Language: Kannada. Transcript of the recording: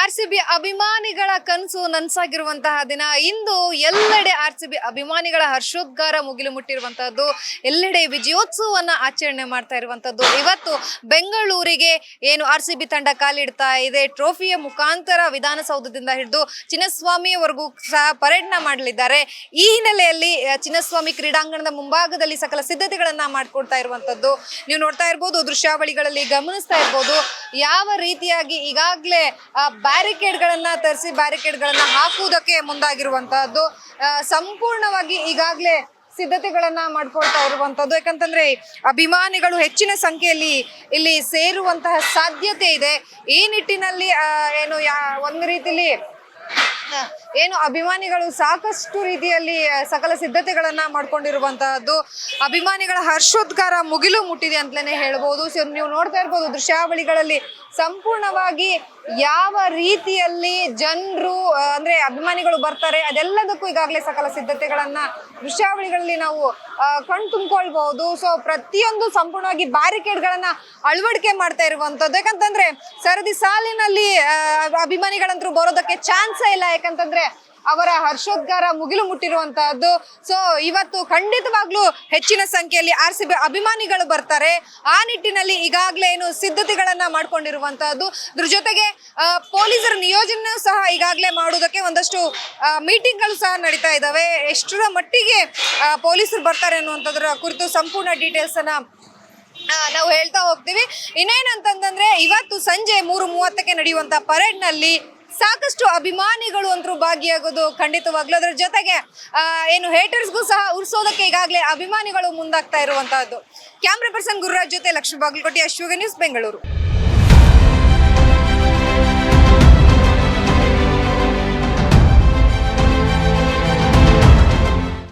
ಆರ್ಸಿಬಿ ಅಭಿಮಾನಿಗಳ ಕನಸು ನನ್ಸಾಗಿರುವಂತಹ ದಿನ ಇಂದು. ಎಲ್ಲೆಡೆ ಆರ್ಸಿಬಿ ಅಭಿಮಾನಿಗಳ ಹರ್ಷೋದ್ಗಾರ ಮುಗಿಲು ಮುಟ್ಟಿರುವಂತಹದ್ದು, ಎಲ್ಲೆಡೆ ವಿಜಯೋತ್ಸವವನ್ನ ಆಚರಣೆ ಮಾಡ್ತಾ ಇರುವಂತದ್ದು. ಇವತ್ತು ಬೆಂಗಳೂರಿಗೆ ಏನು ಆರ್ಸಿಬಿ ತಂಡ ಕಾಲಿಡ್ತಾ ಇದೆ, ಟ್ರೋಫಿಯ ಮುಖಾಂತರ ವಿಧಾನಸೌಧದಿಂದ ಹಿಡಿದು ಚಿನ್ನಸ್ವಾಮಿಯವರೆಗೂ ಸಹ ಪರೇಡ್ ನ ಮಾಡಲಿದ್ದಾರೆ. ಈ ಹಿನ್ನೆಲೆಯಲ್ಲಿ ಚಿನ್ನಸ್ವಾಮಿ ಕ್ರೀಡಾಂಗಣದ ಮುಂಭಾಗದಲ್ಲಿ ಸಕಲ ಸಿದ್ಧತೆಗಳನ್ನ ಮಾಡ್ಕೊಡ್ತಾ ಇರುವಂತದ್ದು ನೀವು ನೋಡ್ತಾ ಇರ್ಬೋದು, ದೃಶ್ಯಾವಳಿಗಳಲ್ಲಿ ಗಮನಿಸ್ತಾ ಇರ್ಬೋದು. ಯಾವ ರೀತಿಯಾಗಿ ಈಗಾಗಲೇ ಬ್ಯಾರಿಕೇಡ್ ಗಳನ್ನ ತರಿಸಿ ಬ್ಯಾರಿಕೇಡ್ ಗಳನ್ನ ಹಾಕುವುದಕ್ಕೆ ಮುಂದಾಗಿರುವಂತಹದ್ದು, ಸಂಪೂರ್ಣವಾಗಿ ಈಗಾಗಲೇ ಸಿದ್ಧತೆಗಳನ್ನ ಮಾಡ್ಕೊಳ್ತಾ ಇರುವಂತದ್ದು. ಯಾಕಂತಂದ್ರೆ ಅಭಿಮಾನಿಗಳು ಹೆಚ್ಚಿನ ಸಂಖ್ಯೆಯಲ್ಲಿ ಇಲ್ಲಿ ಸೇರುವಂತಹ ಸಾಧ್ಯತೆ ಇದೆ. ಈ ನಿಟ್ಟಿನಲ್ಲಿ ಒಂದು ರೀತಿಲಿ ಅಭಿಮಾನಿಗಳು ಸಾಕಷ್ಟು ರೀತಿಯಲ್ಲಿ ಸಕಲ ಸಿದ್ಧತೆಗಳನ್ನ ಮಾಡ್ಕೊಂಡಿರುವಂತಹದ್ದು. ಅಭಿಮಾನಿಗಳ ಹರ್ಷೋದ್ಗಾರ ಮುಗಿಲು ಮುಟ್ಟಿದೆ ಅಂತಲೇ ಹೇಳ್ಬೋದು. ನೀವು ನೋಡ್ತಾ ಇರ್ಬೋದು ದೃಶ್ಯಾವಳಿಗಳಲ್ಲಿ ಸಂಪೂರ್ಣವಾಗಿ ಯಾವ ರೀತಿಯಲ್ಲಿ ಜನರು ಅಂದ್ರೆ ಅಭಿಮಾನಿಗಳು ಬರ್ತಾರೆ ಅದೆಲ್ಲದಕ್ಕೂ ಈಗಾಗಲೇ ಸಕಲ ಸಿದ್ಧತೆಗಳನ್ನ ದೃಶ್ಯಾವಳಿಗಳಲ್ಲಿ ನಾವು ತುಂಬಿಕೊಳ್ಬಹುದು. ಸೊ ಪ್ರತಿಯೊಂದು ಸಂಪೂರ್ಣವಾಗಿ ಬ್ಯಾರಿಕೇಡ್ ಗಳನ್ನ ಅಳವಡಿಕೆ ಮಾಡ್ತಾ ಇರುವಂತದ್ದು. ಯಾಕಂತಂದ್ರೆ ಸರದಿ ಸಾಲಿನಲ್ಲಿ ಅಭಿಮಾನಿಗಳಂತರೂ ಬರೋದಕ್ಕೆ ಚಾನ್ಸೇ ಇಲ್ಲ, ಯಾಕಂತಂದ್ರೆ ಅವರ ಹರ್ಷೋದ್ಗಾರ ಮುಗಿಲು ಮುಟ್ಟಿರುವಂತಹದ್ದು. ಸೊ ಇವತ್ತು ಖಂಡಿತವಾಗ್ಲೂ ಹೆಚ್ಚಿನ ಸಂಖ್ಯೆಯಲ್ಲಿ ಆರ್ಸಿಬಿ ಅಭಿಮಾನಿಗಳು ಬರ್ತಾರೆ. ಆ ನಿಟ್ಟಿನಲ್ಲಿ ಈಗಾಗಲೇ ಸಿದ್ಧತೆಗಳನ್ನ ಮಾಡ್ಕೊಂಡಿರುವಂತಹದ್ದು. ಅದ್ರ ಜೊತೆಗೆ ಪೊಲೀಸರ ನಿಯೋಜನೆ ಸಹ ಈಗಾಗಲೇ ಮಾಡುವುದಕ್ಕೆ ಒಂದಷ್ಟು ಮೀಟಿಂಗ್ಗಳು ಸಹ ನಡೀತಾ ಇದ್ದಾವೆ. ಎಷ್ಟರ ಮಟ್ಟಿಗೆ ಪೊಲೀಸರು ಬರ್ತಾರೆ ಅನ್ನುವಂಥದ್ರ ಕುರಿತು ಸಂಪೂರ್ಣ ಡೀಟೇಲ್ಸ್ ಅನ್ನ ನಾವು ಹೇಳ್ತಾ ಹೋಗ್ತೀವಿ. ಇನ್ನೇನಂತಂದ್ರೆ ಇವತ್ತು ಸಂಜೆ 3:30ಕ್ಕೆ ನಡೆಯುವಂತ ಪರೇಡ್ ನಲ್ಲಿ ಸಾಕಷ್ಟು ಅಭಿಮಾನಿಗಳು ಅಂತರೂ ಭಾಗಿಯಾಗೋದು ಖಂಡಿತವಾಗ್ಲೂ. ಅದರ ಜೊತೆಗೆ ಹೇಟರ್ಸ್ಗೂ ಸಹ ಉರ್ಸೋದಕ್ಕೆ ಈಗಾಗಲೇ ಅಭಿಮಾನಿಗಳು ಮುಂದಾಗ್ತಾ ಇರುವಂತಹದ್ದು. ಕ್ಯಾಮ್ರಾ ಪರ್ಸನ್ ಗುರುರಾಜ್ ಜೊತೆ ಲಕ್ಷ್ಮೀ ಬಾಗಲಕೋಟೆ, ಅಶ್ವಗ ನ್ಯೂಸ್, ಬೆಂಗಳೂರು.